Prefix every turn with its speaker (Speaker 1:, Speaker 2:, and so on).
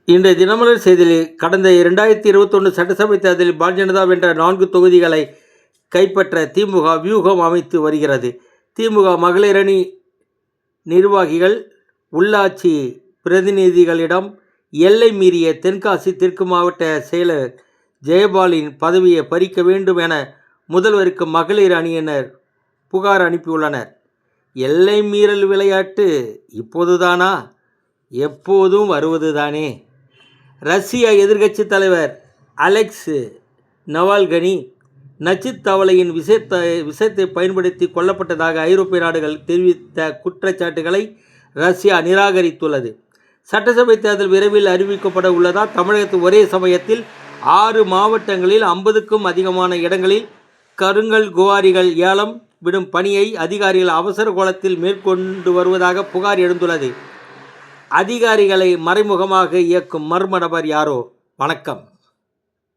Speaker 1: இன்றைய தினமலர் செய்தியில் கடந்த 2021 சட்டசபை தேர்தலில் பாரதிய ஜனதா வென்ற 4 தொகுதிகளை கைப்பற்ற திமுக வியூகம் அமைத்து வருகிறது. திமுக மகளிர் அணி நிர்வாகிகள் உள்ளாட்சி பிரதிநிதிகளிடம் எல்லை மீறிய தென்காசி தெற்கு மாவட்ட செயலர் ஜெயபாலின் பதவியை பறிக்க வேண்டும் என முதல்வருக்கு மகளிர் அணியினர் புகார் அனுப்பியுள்ளனர். எல்லை மீறல் விளையாட்டு இப்போதுதானா? எப்போதும் வருவதுதானே. ரஷ்ய எதிர்க்கட்சி தலைவர் அலெக்ஸ் நவால்கனி நச்சுத் தவளையின் விஷத்தை பயன்படுத்தி கொல்லப்பட்டதாக ஐரோப்பிய நாடுகள் தெரிவித்த குற்றச்சாட்டுகளை ரஷ்யா நிராகரித்துள்ளது. சட்டசபை தேர்தல் விரைவில் அறிவிக்கப்பட உள்ளதால் தமிழகத்தில் ஒரே சமயத்தில் 6 மாவட்டங்களில் 50க்கும் அதிகமான இடங்களில் கருங்கல் குவாரிகள் ஏலம் விடும் பணியை அதிகாரிகள் அவசர கோலத்தில் மேற்கொண்டு வருவதாக புகார் எழுந்துள்ளது. அதிகாரிகளை மறைமுகமாக இயக்கும் மர்ம நபர் யாரோ? வணக்கம்.